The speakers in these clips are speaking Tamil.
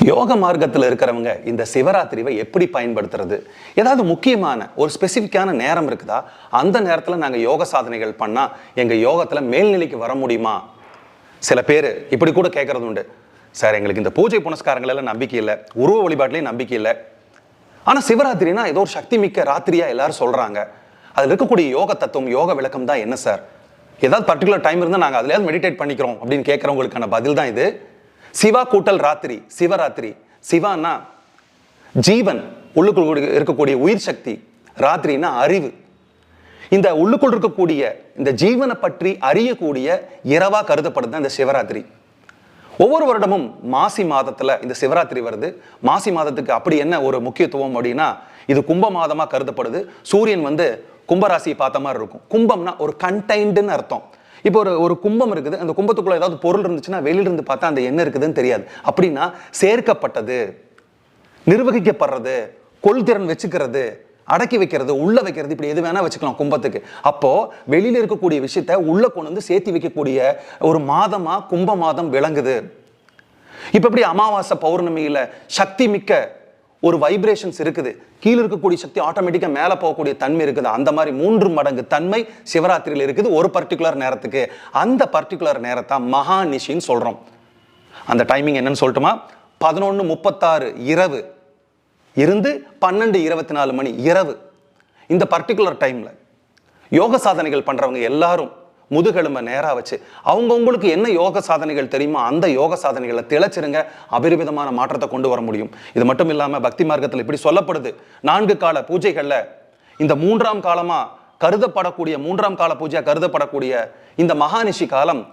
யோக மார்க்கத்தில் இருக்கிறவங்க இந்த சிவராத்திரிவை எப்படி பயன்படுத்துறது? ஏதாவது முக்கியமான ஒரு ஸ்பெசிஃபிக்கான நேரம் இருக்குதா? அந்த நேரத்தில் நாங்கள் யோக சாதனைகள் பண்ணால் எங்கள் யோகத்தில் மேல்நிலைக்கு வர முடியுமா? சில பேர் இப்படி கூட கேட்கறது உண்டு, சார் எங்களுக்கு இந்த பூஜை புனஸ்காரங்களெல்லாம் நம்பிக்கை இல்லை, உருவ வழிபாட்டிலையும் நம்பிக்கை இல்லை, ஆனால் சிவராத்திரினா ஏதோ ஒரு சக்தி மிக்க ராத்திரியா எல்லாரும் சொல்கிறாங்க, அதில் இருக்கக்கூடிய யோக தத்துவம் யோக விளக்கம் தான் என்ன சார்? ஏதாவது பர்டிகுலர் டைம் இருந்தால் நாங்கள் அதில் மெடிடேட் பண்ணிக்கிறோம் அப்படின்னு கேட்குறவங்களுக்கான பதில் தான் இது. சிவா கூட்டல் ராத்திரி, சிவராத்திரி. சிவான்னா ஜீவன், உள்ளுக்குள் இருக்கக்கூடிய உயிர் சக்தி. ராத்திரின்னா அறிவு. இந்த உள்ளுக்குள் இருக்கக்கூடிய இந்த ஜீவனை பற்றி அறியக்கூடிய இரவா கருதப்படுது இந்த சிவராத்திரி. ஒவ்வொரு வருடமும் மாசி மாதத்துல இந்த சிவராத்திரி வருது. மாசி மாதத்துக்கு அப்படி என்ன ஒரு முக்கியத்துவம் அப்படின்னா, இது கும்ப மாதமா கருதப்படுது. சூரியன் கும்பராசியை பார்த்த மாதிரி இருக்கும். கும்பம்னா ஒரு கண்டைன்டுன்னு அர்த்தம். இப்போ ஒரு கும்பம் இருக்குது, அந்த கும்பத்துக்குள்ள ஏதாவது பொருள் இருந்துச்சுன்னா வெளியிலிருந்து பார்த்தா அந்த என்ன இருக்குதுன்னு தெரியாது. அப்படின்னா சேர்க்கப்பட்டது, நிர்வகிக்கப்படுறது, கொள்திறன் வச்சுக்கிறது, அடக்கி வைக்கிறது, உள்ள வைக்கிறது, இப்படி எது வேணா வச்சுக்கலாம் கும்பத்துக்கு. அப்போ வெளியில இருக்கக்கூடிய விஷயத்த உள்ள கொண்டு சேர்த்து வைக்கக்கூடிய ஒரு மாதமா கும்ப மாதம் விளங்குது. இப்ப எப்படி அமாவாசை பௌர்ணமியில சக்தி மிக்க ஒரு வைப்ரேஷன்ஸ் இருக்குது, கீழே இருக்கக்கூடிய சக்தி ஆட்டோமேட்டிக்கா மேல போகக்கூடிய தன்மை இருக்குது. அந்த மாதிரி 3 மடங்கு தன்மை சிவராத்திரியில் இருக்குது ஒரு பர்டிகுலர் நேரத்துக்கு. அந்த பர்டிகுலர் நேரத்தை மகா நிஷின்னு சொல்றோம். அந்த டைமிங் என்னன்னு சொல்லட்டுமா? 11:36 இரவு இருந்து 12:24 மணி இரவு. இந்த பர்டிகுலர் டைம்ல யோக சாதனைகள் பண்றவங்க எல்லாரும் முதுகெலும்பை நேரா வச்சு அவங்கவுங்களுக்கு என்ன யோக சாதனைகள் தெரியுமோ அந்த யோக சாதனைகளை திளைச்சிருங்க. அபரிமிதமான மாற்றத்தை கொண்டு வர முடியும். இது மட்டும் இல்லாம பக்தி மார்க்கத்தில் இப்படி சொல்லப்படுது, 4 கால பூஜைகள்ல இந்த 3ஆம் காலமா கருதப்படக்கூடிய 3ஆம் கால பூஜையா கருதப்படக்கூடிய இந்த மகாநிஷி காலம்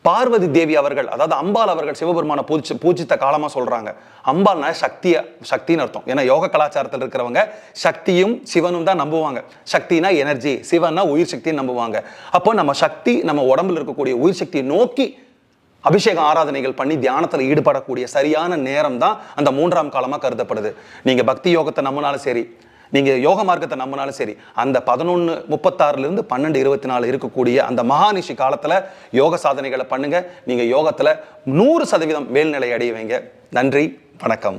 பார்வதி தேவி அவர்கள், அதாவது அம்பாள் அவர்கள் சிவபெருமான பூஜித்த காலமா சொல்றாங்க. அம்பாள்னா சக்தின்னு அர்த்தம். ஏன்னா யோக கலாச்சாரத்தில் இருக்கிறவங்க சக்தியும் சிவனும் தான் நம்புவாங்க. சக்தினா எனர்ஜி, சிவன்னா உயிர் சக்தின்னு நம்புவாங்க. அப்போ நம்ம சக்தி, நம்ம உடம்புல இருக்கக்கூடிய உயிர் சக்தியை நோக்கி அபிஷேக ஆராதனைகள் பண்ணி தியானத்தில் ஈடுபடக்கூடிய சரியான நேரம் தான் அந்த 3ஆம் காலமா கருதப்படுது. நீங்க பக்தி யோகத்தை நம்பினாலும் சரி, நீங்க யோக மார்க்கத்தை நம்பினாலும் சரி, அந்த 11:36 12:24 இருக்கக்கூடிய அந்த மகாநிஷி காலத்துல யோக சாதனைகளை பண்ணுங்க. நீங்க யோகத்துல 100% மேல்நிலை அடைவீங்க. நன்றி, வணக்கம்.